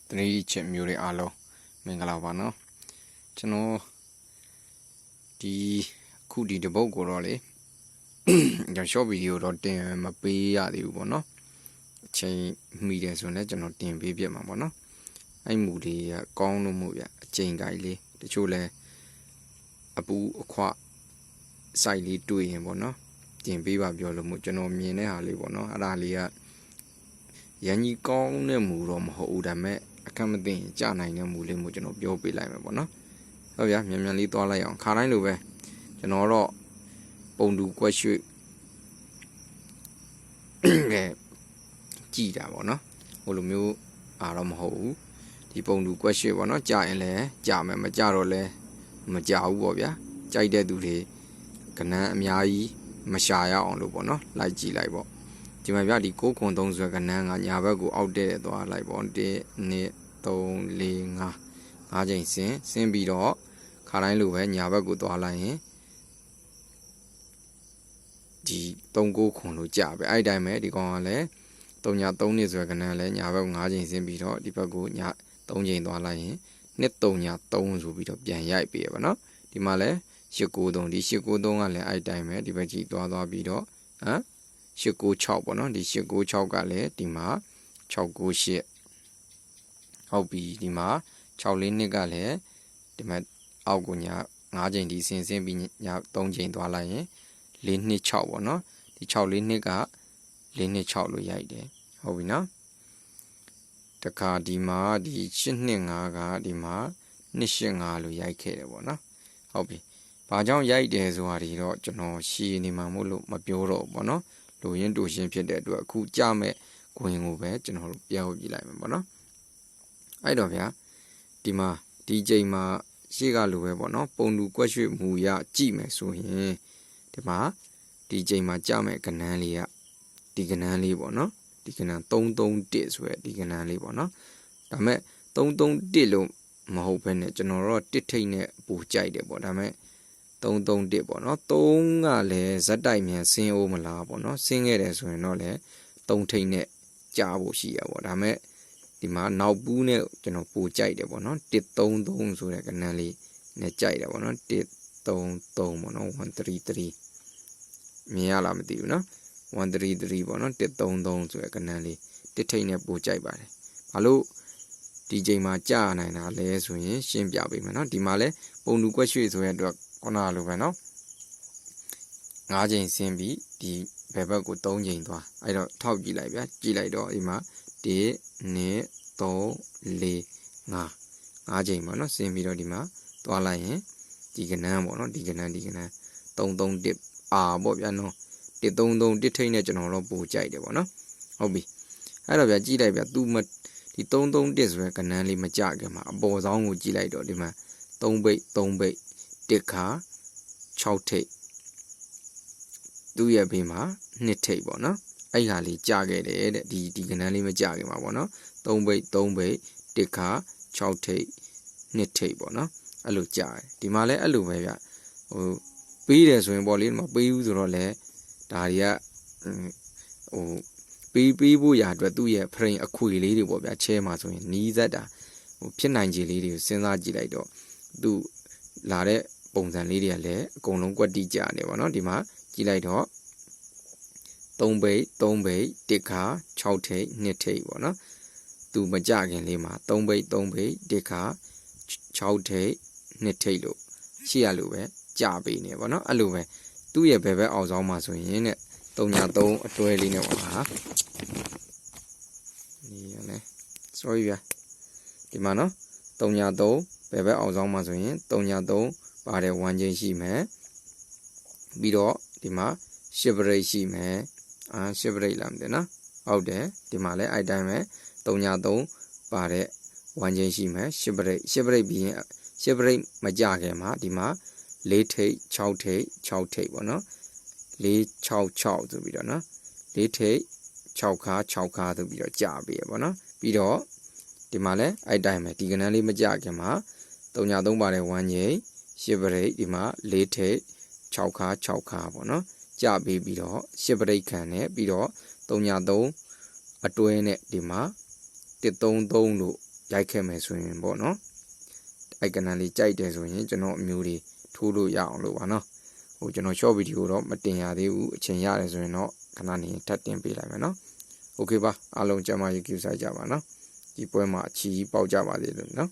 တနည်းချက်မျိုးတွေအားလုံးမင်္ဂလာပါနော်ကျွန်တော်ဒီအခုဒီတပုတ်ကိုတော့လေကျွန်တော် short video တော့တင်မပေးရသေးဘူးပေါ့နော်အချိန်မိတယ်ဆိုရင်ကျွန်တော်တင်ပေးပြမှာပေါ့နော်အဲ့မူလေးကကောင်းလို့မို့ဗျအချိန်တိုင်းလေးတချို့လဲအပူအခွစိုက်လေးတွေ့ရင်ပေါ့နော်တင်ပေးပါပြောလို့မို့ကျွန်တော်မြင်တဲ့ဟာလေးပေါ့နော်အဲ့ဒါလေးကရန်ကြီးကောင်းတဲ့မူတော့မဟုတ်ဘူးဒါပေမဲ့အခက်မသိရင်ကြာနိုင်တဲ့မူလေးမျိုးကျွန်တော်ပြောပြလိုက်မယ်ပေါ့နော်ဟုတ်ဗျာမြန်မြန်လေးသွားလိုက်အောင်ခါတိုင်းလိုပဲကျွန်တော်တော့ပုံတူကွက်ရွှေ့ကဲကြည်တာပေါ့နော်ဟိုလိုမျိုးအားတော့မဟုတ်ဘူးဒီပုံတူကွက်ရွှေ့ပေါ့နော်ကြာရင်လည်းကြာမယ်မကြာတော့လည်းမကြာဘူးပေါ့ဗျာကြိုက်တဲ့သူတွေကနန်းအများကြီးမရှာရအောင်လို့ပေါ့နော်လိုက်ကြည့်လိုက်ပေါ့ဒီမှာဗျာဒီ6ခွန်3ဆွဲကနန်းကညာဘက်ကိုအောက်တဲ့သွားလိုက်ပေါ့1 2 3 4 5ချိန်ဆင်းပြီးတော့ခါတိုင်းလိုပဲညာဘက်ကိုသွားလိုက်ရင်ဒီ3-9ခွန်လို့ကြာပဲအဲ့တိုင်းပဲဒီကောင်ကလည်း3ည3နှစ်ဆွဲကနန်းလည်းညာဘက်5ချိန်ဆင်းပြီးတော့ဒီဘက်ကိုည3ချိန်သွားလိုက်ရင်2 3ည3ဆိုပြီးတော့ပြန်ရိုက်ပေးရပါနော်ဒီမှာလည်း893ဒီ893ကလည်းအဲ့တိုင်းပဲဒီဘက်ကြီးသွားပြီးတော့896ပေါ့နော်ဒီ896ကလည်းဒီမှာ698ဟုတ်ပြီဒီမှာ642ကလည်းဒီမှာအောက်ကိုညာ5ချိန်ဒီဆင်းပြီးညာ3ချိန်သွားလိုက်ရင်426ပေါ့နော်ဒီ642က426လို့ရိုက်တယ်ဟုတ်ပြီနော်တခါဒီမှာဒီ825ကဒီမှာ285လို့ရိုက်ခဲ့တယ်ပေါ့နော်ဟုတ်ပြီဘာကြောင့်ရိုက်တယ်ဆိုတာဒီတော့ကျွန်တော်ရှည်နေမှာမို့လို့မပြောတော့ဘူးပေါ့နော်လူရင်းတူရှင်းဖြစ်တဲ့အတွက်အခုကြမဲ့ခွင်ကိုပဲကျွန်တော်တို့ပြောပြလိုက်မယ်ပေါ့နော်အဲ့တော့ဗျာဒီမှာဒီချိန်မှာရှေ့ကလိုပဲပေါ့နော်ပုံတူကွက်ရွှေ့မူရကြည့်မယ်ဆိုရင်ဒီမှာဒီချိန်မှာကြမဲ့ကဏန်းလေးကဒီကဏန်းလေးပေါ့နော်ဒီကဏန်း331ဆိုရယ်ဒီကဏန်းလေးပေါ့နော်ဒါမဲ့331လို့မဟုတ်ဘဲနဲ့ကျွန်တော်တို့တစ်ထိတ်နဲ့ပူကြိုက်တယ်ပေါ့ဒါမဲ့331ပေါ့နော်3ကလည်းဇက်တိုက်မြန်ဆင်းအောင်မလားပေါ့နော်ဆင်းခဲ့တယ်ဆိုရင်တော့လည်း3ထိတ်နဲ့ကြာဖို့ရှိရပေါ့ဒါမဲ့ဒီမှာနောက်ပူးနဲ့ကျွန်တော်ပူကြိုက်တယ်ပေါ့နော်133ဆိုတဲ့ကဏ္ဍလေးနဲ့ကြိုက်တယ်ပေါ့နော်133ပေါ့နော်133မြင်ရလားမသိဘူးနော်133ပေါ့နော်133ဆိုတဲ့ကဏ္ဍလေးတစ်ထိတ်နဲ့ပူကြိုက်ပါတယ်ဘာလို့ဒီချိန်မှာကြာနိုင်တာလဲဆိုရင်ရှင်းပြပေးမယ်နော်ဒီမှာလဲပုံတူကွက်ရွှေ့ဆိုတဲ့အတွက်ခုနလိုပဲနော်5ချိန်ဆင်းပြီးဒီဘယ်ဘက်ကို3ချိန်သွားအဲ့တော့ထောက်ကြည့်လိုက်ဗျာကြည့်လိုက်တော့ဒီမှာ1 2 3 4 5ချိန်ပေါ့နော်ဆင်းပြီးတော့ဒီမှာသွားလိုက်ရင်ဒီကဏ္ဍပေါ့နော်ဒီကဏ္ဍ331အာပေါ့ဗျာနော်133တစ်ထိတ်နဲ့ကျွန်တော်တော့ပို့ကြိုက်တယ်ပေါ့နော်ဟုတ်ပြီအဲ့တော့ဗျာကြည့်လိုက်ဗျာသူမဒီ331ဆိုတဲ့ကဏ္ဍလေးမကြခင်မှာအပေါ်ဆောင်ကိုကြည့်လိုက်တော့ဒီမှာ3ဘိတ်တစ်ခါ6ထိတ်သူ့ရဲ့ဘေးမှာ2ထိတ်ပေါ့နော်အဲ့ဟာလေးကြာခဲ့တယ်တဲ့ဒီကဏ္ဍလေးမကြာခင်မှာပေါ့နော်3ဘိတ်တစ်ခါ6ထိတ်2ထိတ်ပေါ့နော်အဲ့လိုကြာတယ်ဒီမှာလည်းအဲ့လိုပဲဗျဟိုပေးတယ်ဆိုရင်ပေါ့လေမပေးဘူးဆိုတော့လေဒါတွေကဟိုပေးဖို့ရာအတွက်သူ့ရဲ့ frame အခွေလေးတွေပေါ့ဗျာချဲမှာဆိုရင်နီးစက်တာဟိုဖြစ်နိုင်ခြေလေးတွေကိုစဉ်းစားကြည့်လိုက်တော့သူလာတဲ့ပုံစံလေးတွေကလည်းအကုန်လုံးကွက်တိကြနေပါတော့ဒီမှာကြည့်လိုက်တော့3ဘိတ်တစ်ခါ6ထိတ်2ထိတ်ပေါ့နော်သူမကြခင်လေးမှာ3ဘိတ်တစ်ခါ6ထိတ်2ထိတ်လို့ရှိရလို့ပဲကြာပေးနေပေါ့နော်အဲ့လိုပဲသူ့ရဲ့ဘယ်ဘက်အောင်ဆောင်မှာဆိုရင်တဲ့3ည3အတွဲလေးနဲ့ပေါ့ဟာဒီရလဲ sorry ဗျာဒီမှာနော်3ည3ဘယ်ဘက်အောင်ဆောင်မှာဆိုရင်3ည3ပါတဲ့1ချိန်ရှိမယ်ပြီးတော့ဒီမှာ10ဘရိတ်ရှိမယ်10ဘရိတ်လားမသိနော်ဟုတ်တယ်ဒီမှာလဲအဲ့တိုင်းပဲ3ည3ပါတဲ့1ချိန်ရှိမယ်10ဘရိတ်ပြီးရင်10ဘရိတ်မကြခင်မှာဒီမှာ4ထိတ်6ထိတ်ပေါ့နော်466ဆိုပြီးတော့နော်4ထိတ်6ခါဆိုပြီးတော့ကြာပြီပေါ့နော်ပြီးတော့ဒီမှာလဲအဲ့တိုင်းပဲဒီကဏ္ဍလေးမကြခင်မှာ3ည3ပါတဲ့1ချိန်10ဘရိတ်ဒီမှာ4ထိတ်6ခါပေါ့နော်ကြာပြီးတော့10ဘရိတ်ခံနဲ့ပြီးတော့3ည3အတွဲနဲ့ဒီမှာ133လို့ ရိုက်ခဲ့မယ်ဆိုရင်ပေါ့နော်အဲ့ကနန်လေးကြိုက်တယ်ဆိုရင်ကျွန်တော်အမျိုးတွေထိုးလို့ရအောင်လို့ပါနော်ဟိုကျွန်တော် short video တော့မတင်ရသေးဘူးအချိန်ရတယ်ဆိုရင်တော့ခဏနေထပ်တင်ပေးလိုက်မယ်နော်โอเคပါအားလုံးကျမရေးကြည့်ဆိုင်ကြပါနော်ဒီပွဲမှာအချီပေါက်ကြပါသေးလို့နော်